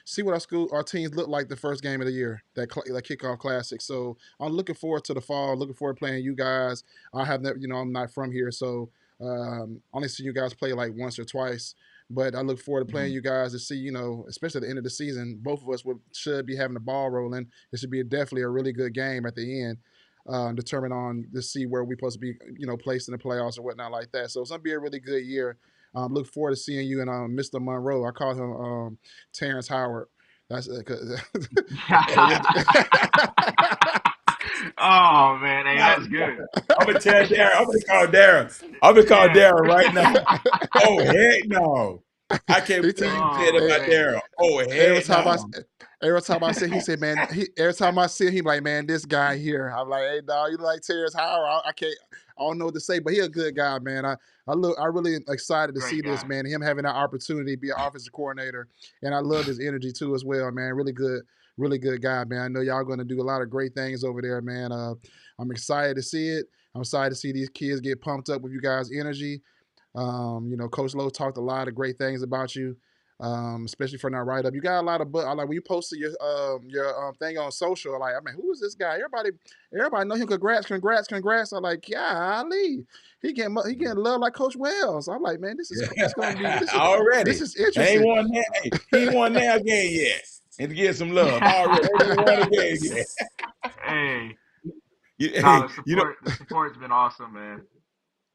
see what our teams look like the first game of the year, that kickoff classic. So I'm looking forward to the fall, looking forward to playing you guys. I have never, I'm not from here, so only seen you guys play like once or twice. But I look forward to playing Mhm. you guys to see, especially at the end of the season, both of us should be having the ball rolling. It should be definitely a really good game at the end. determine on to see where we're supposed to be, placed in the playoffs or whatnot like that. So it's gonna be a really good year. Look forward to seeing you and Mr. Monroe. I call him Terrence Howard. That's Oh man, hey, that's good. I'm gonna tell Darren. I'm gonna call Darren. I'm gonna call Yeah. Darren right now. Oh heck no! I can't he believe tell, you said Oh about eh, man. Darren. Oh every heck time I no! every time I see, he said, man, every time I see him, he like, man, this guy here. I'm like, hey, dog, you like Terrence Howard? I can't, I don't know what to say, but he a good guy, man. I really excited to see Great this, guy. man. Him having that opportunity to be an offensive coordinator, and I love his energy too as well, man. Really good guy, man. I know y'all going to do a lot of great things over there, man. I'm excited to see it. I'm excited to see these kids get pumped up with you guys' energy. Coach Lowe talked a lot of great things about you, especially for that write up. You got a lot of, I like when you posted your thing on social. Like, I mean, who is this guy? Everybody know him. Congrats. I'm like, golly, he getting love like Coach Wells. I'm like, man, this gonna be this Already, is ain't interesting. won that. Hey, he ain't won that game yet, and to get some love already. Ain't even won a game yet. Hey, nah, Hey, the support's been awesome, man.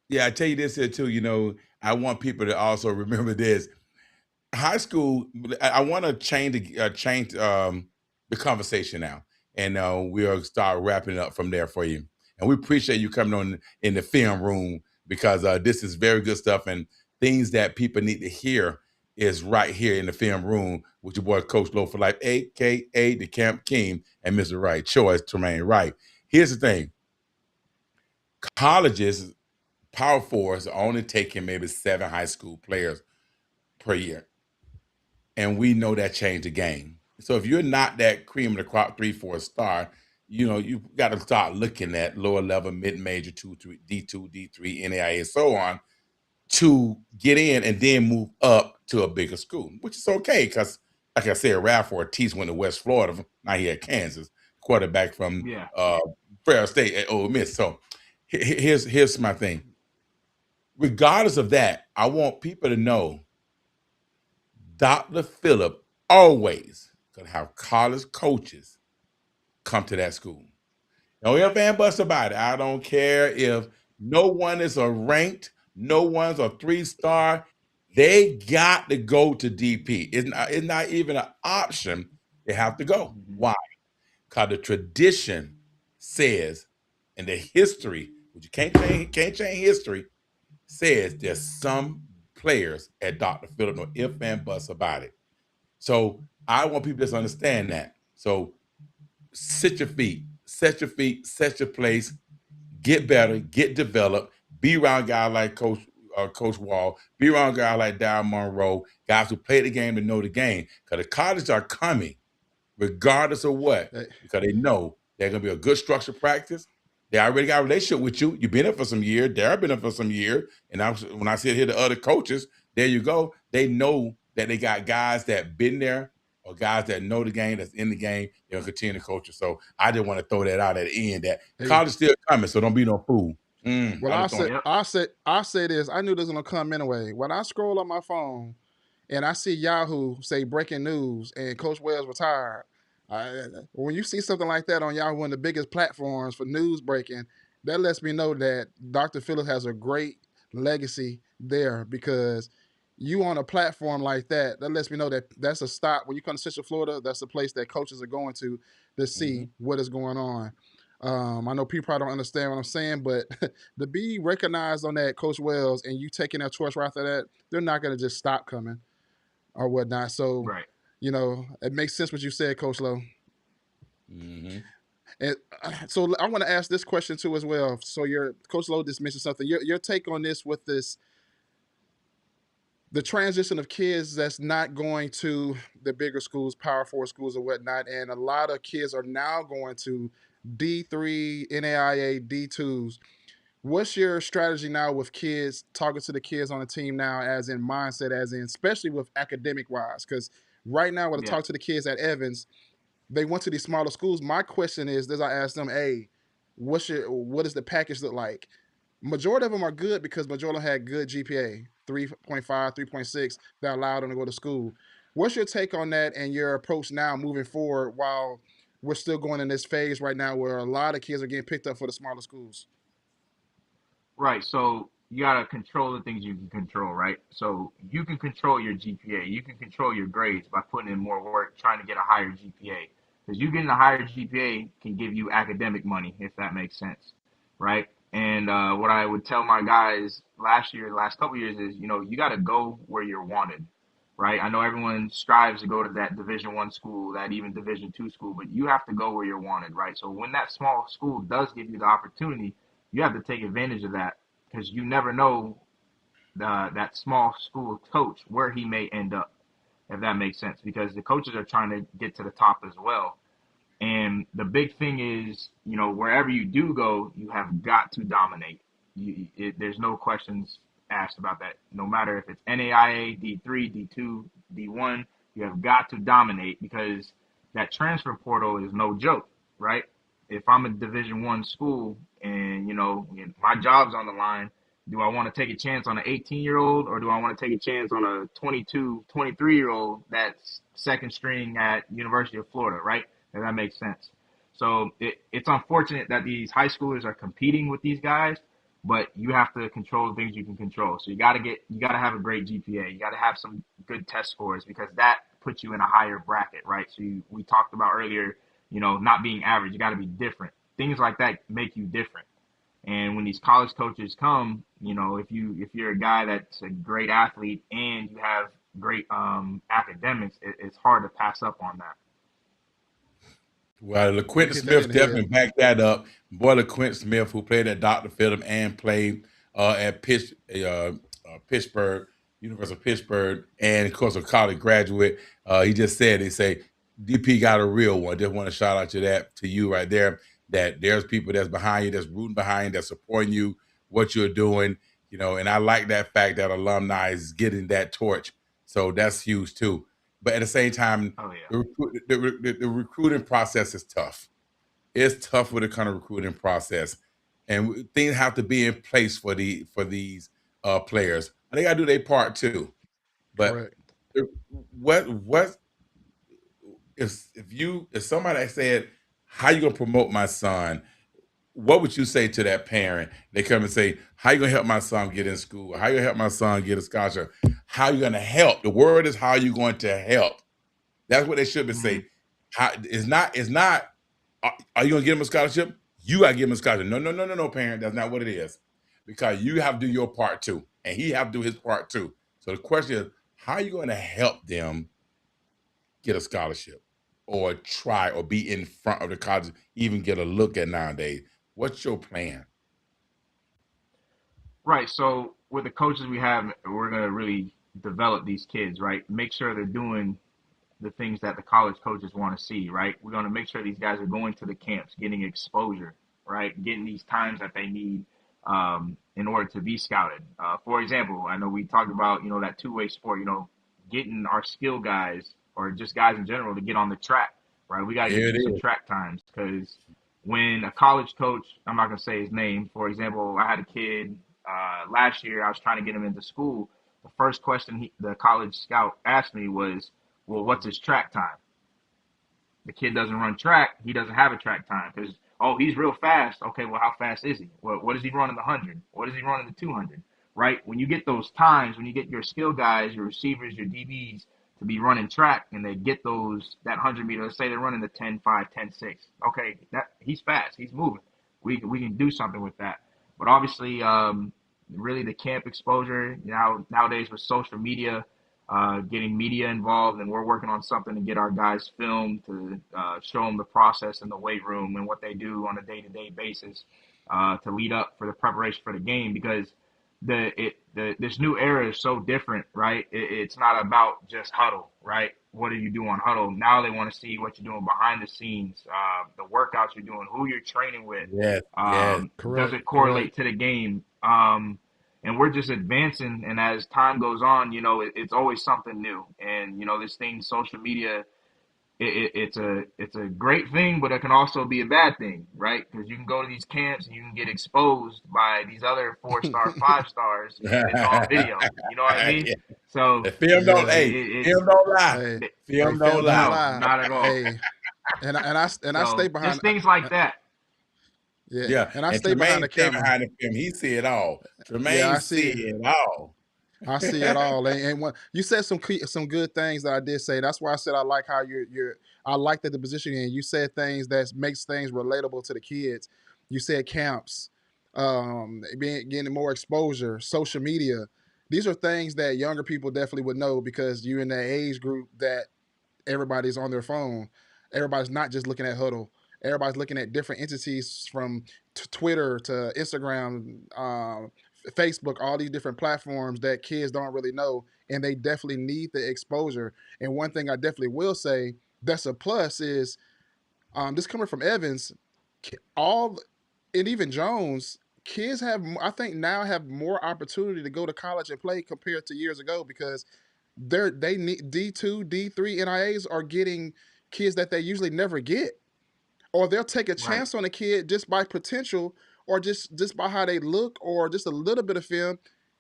yeah. I tell you this here too. I want people to also remember this. High school. I want to change the conversation now, and we'll start wrapping up from there for you. And we appreciate you coming on in the film room because this is very good stuff and things that people need to hear is right here in the film room with your boy Coach Low for Life, aka the Camp King and Mr. Right Choice, Tremaine Wright. Here's the thing: colleges, Power Fours are only taking maybe 7 high school players per year. And we know that changed the game. So if you're not that cream of the crop 3, 4 star, you got to start looking at lower level, mid major, 2, 3, D2, D3, NAIA, so on, to get in and then move up to a bigger school, which is okay because, like I said, Ralph Ortiz went to West Florida. Now he at Kansas, quarterback from Yeah. Fair State at Ole Miss. So here's my thing. Regardless of that, I want people to know Dr. Phillips always gonna have college coaches come to that school. No ifs and buts about it. I don't care if no one is a ranked, no one's a 3 star. They got to go to DP. It's not even an option. They have to go. Mhm. Why? Because the tradition says, and the history, which you can't change history, says there's some players at Dr. Phillips, no ifs and buts about it. So I want people to understand that. So sit your feet, set your place, get better, get developed, be around guys like Coach Wall, be around guys like Darren Monroe, guys who play the game to know the game. Because the colleges are coming regardless of what, Hey, because they know they're gonna be a good structured practice. They already got a relationship with you. You've been there for some years. Darren been there for some years. And when I sit here to other coaches, there you go. They know that they got guys that been there or guys that know the game, that's in the game. They'll continue to coach you. So I just want to throw that out at the end that hey, college is still coming. So don't be no fool. well, I just don't. Yep. I say this. I knew this was gonna come anyway. When I scroll on my phone and I see Yahoo say breaking news and Coach Wells retired. When you see something like that on Yahoo, one of the biggest platforms for news breaking, that lets me know that Dr. Phillips has a great legacy there because you on a platform like that, that lets me know that that's a stop. When you come to Central Florida, that's a place that coaches are going to see Mhm. what is going on. I know people probably don't understand what I'm saying, but to be recognized on that, Coach Wells, and you taking that torch right after that, they're not going to just stop coming or whatnot. So, Right. it makes sense what you said, Coach Lowe. Mhm. And so I want to ask this question too as well. So your Coach Lowe just mentioned something. Your take on this with this the transition of kids that's not going to the bigger schools, Power Four schools or whatnot, and a lot of kids are now going to D3, NAIA, D2s. What's your strategy now with kids, talking to the kids on the team now, as in mindset, as in especially with academic wise? Because right now, when I Yeah. talk to the kids at Evans, they went to these smaller schools. My question is, as I ask them, hey, what does the package look like? Majority of them are good because majority had good GPA, 3.5, 3.6, that allowed them to go to school. What's your take on that and your approach now moving forward while we're still going in this phase right now where a lot of kids are getting picked up for the smaller schools. Right. So you gotta control the things you can control, right? So you can control your GPA. You can control your grades by putting in more work, trying to get a higher GPA. Because you getting a higher GPA can give you academic money, if that makes sense, right? And what I would tell my guys last couple years is, you got to go where you're wanted, right? I know everyone strives to go to that Division 1 school, that even Division 2 school, but you have to go where you're wanted, right? So when that small school does give you the opportunity, you have to take advantage of that because you never know that small school coach where he may end up, if that makes sense, because the coaches are trying to get to the top as well. And the big thing is, wherever you do go, you have got to dominate. There's no questions asked about that. No matter if it's NAIA, D3, D2, D1, you have got to dominate because that transfer portal is no joke, right? If I'm a Division 1 school and, my job's on the line, do I want to take a chance on an 18-year-old or do I want to take a chance on a 22, 23-year-old that's second string at University of Florida, right? If that makes sense. So it's unfortunate that these high schoolers are competing with these guys, but you have to control the things you can control. So you got to have a great GPA. You got to have some good test scores because that puts you in a higher bracket, right? So we talked about earlier, not being average. You got to be different. Things like that make you different. And when these college coaches come, if you're a guy that's a great athlete and you have great academics, it's hard to pass up on that. Well, LaQuinton Smith definitely backed that up. Boy, LaQuinton Smith, who played at Dr. Phillips and played at Pittsburgh, University of Pittsburgh, and of course a college graduate. He just said, DP got a real one. Just want to shout out to you right there, that there's people that's behind you, that's rooting behind you, that's supporting you, what you're doing, and I like that fact that alumni is getting that torch. So that's huge too. But at the same time, the recruiting process is tough. It's tough with the kind of recruiting process, and things have to be in place for these players. And they got to do their part too. But what if somebody said, "How you gonna promote my son?" What would you say to that parent? They come and say, "How you gonna help my son get in school? How you gonna help my son get a scholarship? How you gonna help?" The word is how you going to help. That's what they should be saying. It's not. Are you gonna give him a scholarship? You gotta give him a scholarship. No, parent. That's not what it is. Because you have to do your part too, and he have to do his part too. So the question is, how are you going to help them get a scholarship, or try, or be in front of the college, even get a look at nowadays? What's your plan? Right. So with the coaches we have, we're going to really develop these kids, right? Make sure they're doing the things that the college coaches want to see, right? We're going to make sure these guys are going to the camps, getting exposure, right? Getting these times that they need in order to be scouted. For example, I know we talked about, that two-way sport, getting our skill guys or just guys in general to get on the track, right? We got to get some track times because when a college coach, I'm not going to say his name, for example, I had a kid last year, I was trying to get him into school. The first question the college scout asked me was, well, what's his track time? The kid doesn't run track. He doesn't have a track time because, he's real fast. Okay, well, how fast is he? What does he run in the 100? What does he run in the 200? Right? When you get those times, when you get your skill guys, your receivers, your DBs to be running track and they get that 100 meter, let's say they're running the 10-5, 10-6. Okay, he's fast. He's moving. We can do something with that. But obviously, really the camp exposure nowadays with social media, getting media involved, and we're working on something to get our guys filmed to show them the process in the weight room and what they do on a day-to-day basis to lead up for the preparation for the game, because this new era is so different, right? It's not about just huddle, right? What do you do on huddle? Now they want to see what you're doing behind the scenes, the workouts you're doing, who you're training with. Yes, does it correlate to the game? And we're just advancing, and as time goes on, it's always something new. And this thing, social media, it's a great thing, but it can also be a bad thing, right? Because you can go to these camps and you can get exposed by these other 4-star, 5-stars, and it's all video. You know what I mean? So film don't lie. Film don't lie. No, not at all. I stay So behind. just things like that. Yeah, Yeah, and I and stay behind Tremaine the stay camera. behind the film. He see it all. Yeah, Tremaine I see see. it all. I see it all, and when you said some good things that I did say, that's why I said I like how you're. I like that the position in. You said things that makes things relatable to the kids. You said camps, getting more exposure, social media. These are things that younger people definitely would know because you're in that age group that everybody's on their phone. Everybody's not just looking at Huddle. Everybody's looking at different entities from Twitter to Instagram, Facebook, all these different platforms that kids don't really know, and they definitely need the exposure. And one thing I definitely will say that's a plus is this coming from Evans, all and even Jones. Kids have, I think, now have more opportunity to go to college and play compared to years ago because they need D2, D3 NIAs are getting kids that they usually never get, or they'll take a Right. chance on a kid just by potential, or just by how they look, or just a little bit of film.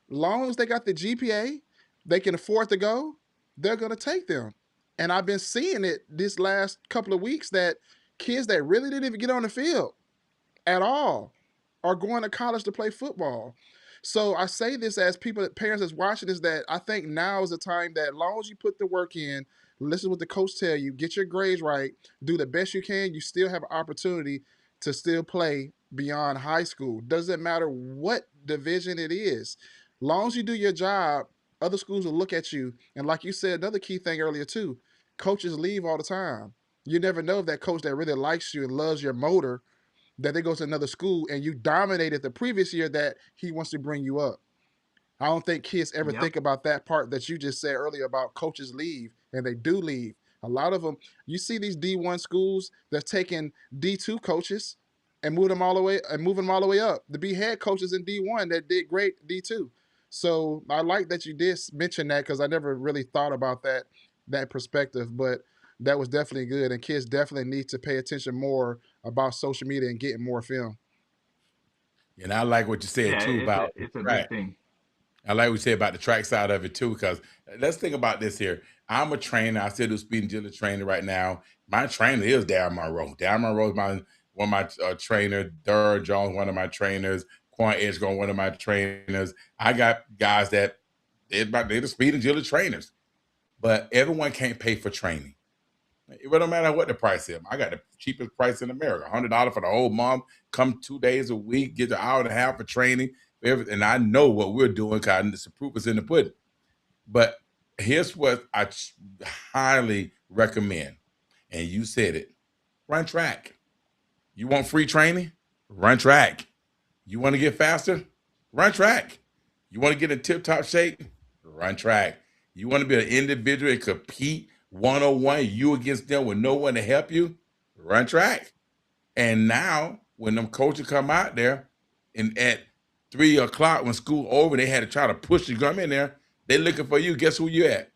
Long as they got the GPA, they can afford to go. They're gonna take them, and I've been seeing it this last couple of weeks that kids that really didn't even get on the field at all are going to college to play football. So I say this as people, parents that's watching this, that I think now is the time that as long as you put the work in, listen to what the coach tell you, get your grades right, do the best you can, you still have an opportunity to still play beyond high school. Doesn't matter what division it is. Long as you do your job, other schools will look at you. And like you said, another key thing earlier too, coaches leave all the time. You never know if that coach that really likes you and loves your motor, that they go to another school and you dominated the previous year, that he wants to bring you up. I don't think kids ever Yep. think about that part that you just said earlier about coaches leave, and they do leave. A lot of them, you see these D1 schools that's taking D2 coaches and moving them all the way up to be head coaches in D1 that did great D2. So I like that you did mention that because I never really thought about that perspective, but that was definitely good. And kids definitely need to pay attention more about social media and getting more film. And I like what you said Yeah, too about the it's a big track. thing. I like what you said about the track side of it too, because let's think about this here. I'm a trainer. I still do speed and agility training right now. My trainer is Darren Monroe. Darren Monroe is one of my trainers. Durr Jones, one of my trainers. Quan Edgecombe, one of my trainers. I got guys that they're the speed and agility trainers, but everyone can't pay for training. It don't matter what the price is. I got the cheapest price in America, $100 for the whole month. Come 2 days a week, get an hour and a half of training. And I know what we're doing because the proof is in the pudding. But here's what I highly recommend, and you said it: run track. You want free training? Run track. You want to get faster? Run track. You want to get in tip-top shape? Run track. You want to be an individual and compete one-on-one, you against them with no one to help you? Run track. And now, when them coaches come out there, and at 3 o'clock when school over, they had to try to push you come in there. They looking for you. Guess who you at?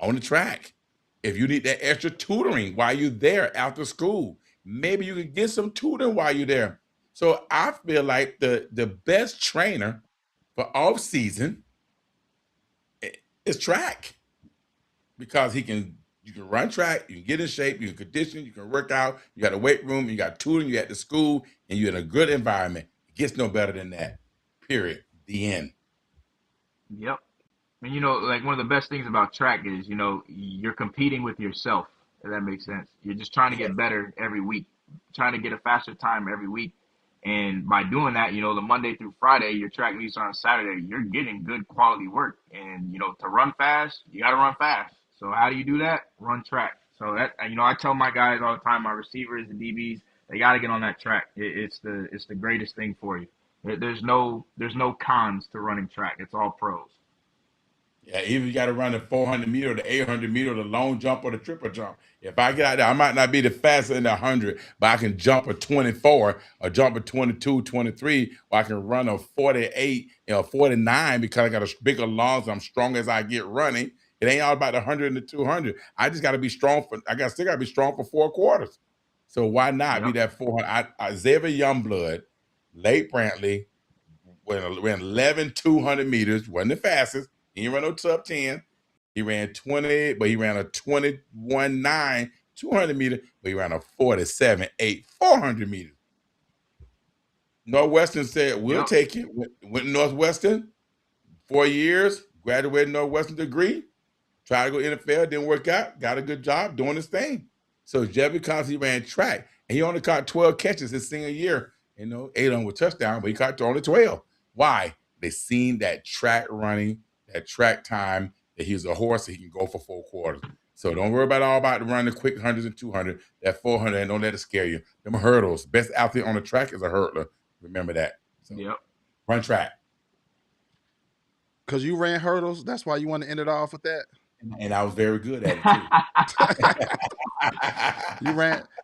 On the track. If you need that extra tutoring while you're there after school, maybe you can get some tutoring while you're there. So I feel like the best trainer for off season is track, because you can run track, you can get in shape, you can condition, you can work out, you got a weight room, you got tutoring, you at the school, and you're in a good environment. It gets no better than that. Period. The end. Yep. And like one of the best things about track is, you're competing with yourself, if that makes sense. You're just trying to Yeah. get better every week, trying to get a faster time every week. And by doing that, the Monday through Friday, your track meets on Saturday, you're getting good quality work. And, to run fast, you got to run fast. So how do you do that? Run track. So that, I tell my guys all the time, my receivers and DBs, they got to get on that track. It's the greatest thing for you. There's no cons to running track. It's all pros. Yeah, even you got to run the 400 meter, the 800 meter, the long jump, or the triple jump. If I get out there, I might not be the fastest in the 100, but I can jump a 24, or jump a 22, 23, or I can run a 48, 49, because I got a bigger lungs. I'm strong as I get running. It ain't all about the 100 and the 200. I just got to be strong still got to be strong for 4 quarters. So why not be Yep. that 400? Xavier Youngblood, Lake Brantley, ran 11 200 meters, wasn't the fastest. He didn't run no top 10. He ran 20, but he ran a 21.9 200 meters, but he ran a 47.8, 400 meters. Northwestern said, we'll Yep. take it. Went to Northwestern, 4 years, graduated Northwestern degree, tried to go NFL, didn't work out, got a good job doing his thing. So Jeffrey Combs, he ran track, and he only caught 12 catches his senior year. 8 of them were touchdowns, but he caught only 12. Why? They seen that track running, that track time, that he's a horse that he can go for 4 quarters. So don't worry about the running the quick 100s and 200, that 400, and don't let it scare you. Them hurdles. Best athlete on the track is a hurdler. Remember that. So Yep. run track. Because you ran hurdles, that's why you want to end it off with that. And I was very good at it too.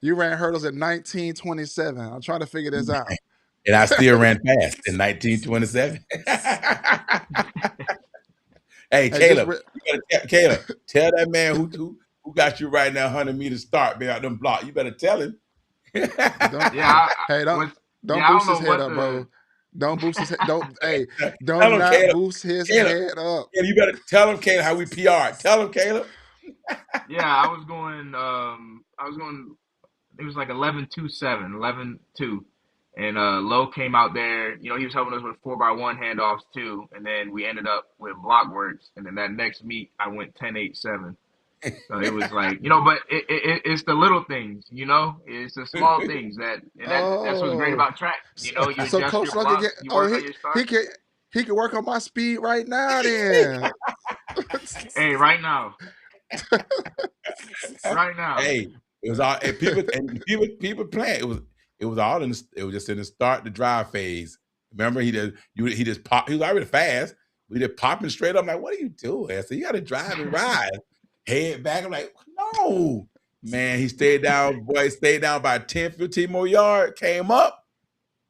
You ran hurdles at 1927. I'm trying to figure this out. And I still ran fast in 1927. Hey, Caleb, Caleb, tell that man who got you right now 100 meters start, man, out them block. You better tell him. Don't I boost his don't know head up, bro. Don't boost his head. Don't not Caleb, boost his Caleb, head up. Yeah, you better tell him, Caleb, how we PR. Tell him, Caleb. Yeah, I was going. It was like 11-2-7, 11-2, and Lowe came out there. He was helping us with 4x1 handoffs too, and then we ended up with block works. And then that next meet, I went 10-8-7. So it was like, but it's the little things, it's the small things that's what's great about track. You adjust so your Coach Lowe block, can you work on your start. he can work on my speed right now then. Hey, right now. Right now. Hey, it was all people playing. It was all in it was just in the start the drive phase. Remember he just popped. He was already fast. We just popping straight up. I'm like, what are you doing? I said, you gotta drive and ride. Head back. I'm like, no. Man, he stayed down, by 10, 15 more yards, came up.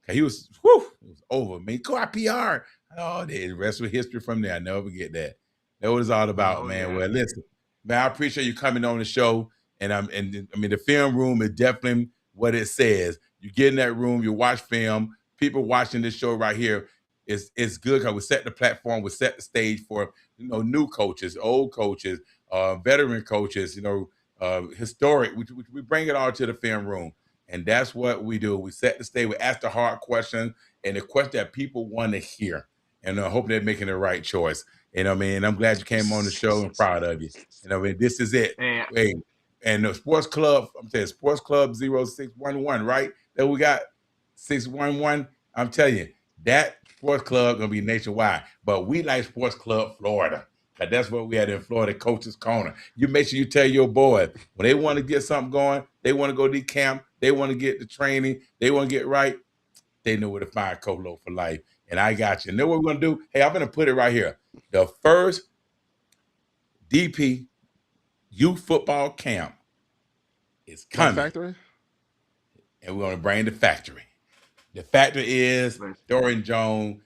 He was, it was over. Man, go out PR. Oh, the rest of history from there. I never forget that. That was all about, man. Yeah. Well, listen, man, I appreciate you coming on the show. And the film room is definitely what it says. You get in that room, you watch film. People watching this show right here, it's good because we set the platform, we set the stage for new coaches, old coaches, veteran coaches, historic. We bring it all to the film room. And that's what we do. We set the stage. We ask the hard questions and the question that people want to hear. And I hope they're making the right choice. I'm glad you came on the show and proud of you. This is it. Hey, and the sports club, I'm saying Sports Club 0611, right? That we got 611. I'm telling you, that sports club gonna be nationwide. But we like Sports Club Florida. Cause that's what we had in Florida, Coach's Corner. You make sure you tell your boys when they want to get something going, they want to go to camp, they want to get the training, they want to get right, they know where to find Coach Lowe for life. And I got you. And then what we're gonna do? Hey, I'm gonna put it right here. The first DP youth football camp is coming. Factory? And we're gonna bring the factory. The factory is Dorian Jones,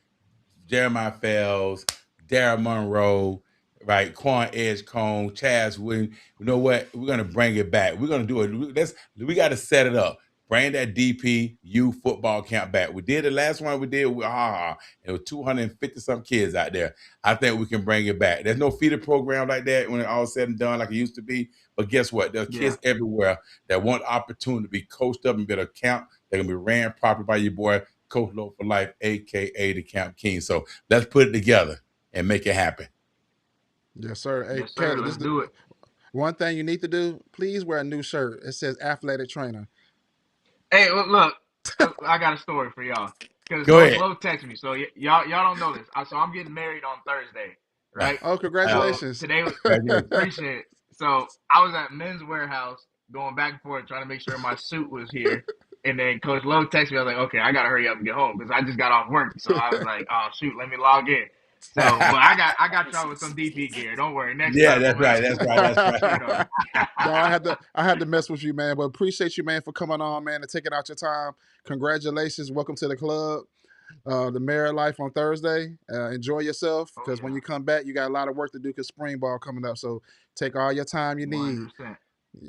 Jeremiah Fells, Darren Monroe, right? Quan Edgecombe, Chaz Williams. You know what? We're gonna bring it back. We're gonna do it. We got to set it up. Bring that DPU football camp back. We did the last one we did. It was 250 some kids out there. I think we can bring it back. There's no feeder program like that when it all said and done like it used to be. But guess what? There's kids everywhere that want opportunity to be coached up and be able to camp. They're gonna be ran properly by your boy, Coach Lowe for life, aka the Camp King. So let's put it together and make it happen. Yes, sir. Hey, yes, sir. Let's do it. One thing you need to do, please wear a new shirt. It says athletic trainer. Hey, look, I got a story for y'all. Because Lowe texted me, so y'all don't know this. So I'm getting married on Thursday, right? Oh, congratulations! So today, appreciate it. So I was at Men's Warehouse going back and forth trying to make sure my suit was here. And then Coach Lowe texted me. I was like, okay, I got to hurry up and get home because I just got off work. So I was like, oh, shoot, let me log in. So, but I got y'all with some DP gear. Don't worry. Next time. That's right. No, I had to mess with you, man. But appreciate you, man, for coming on, man, and taking out your time. Congratulations. Welcome to the club. The Married Life on Thursday. Enjoy yourself because when you come back, you got a lot of work to do because spring ball coming up. So take all your time you need. 100%.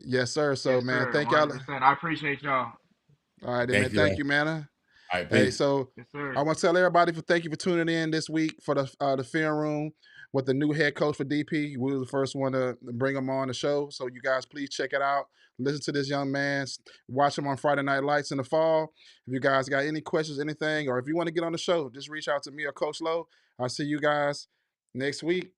Yes, sir. So, yes, man, thank 100%. y'all. I appreciate y'all. All right, man. Thank you, man. All right, hey, so yes, I want to tell everybody thank you for tuning in this week for the film room. with the new head coach for DP. We were the first one to bring him on the show. So you guys please check it out. Listen to this young man. Watch him on Friday Night Lights in the fall. If you guys got any questions, anything, or if you want to get on the show, just reach out to me or Coach Lowe. I'll see you guys next week.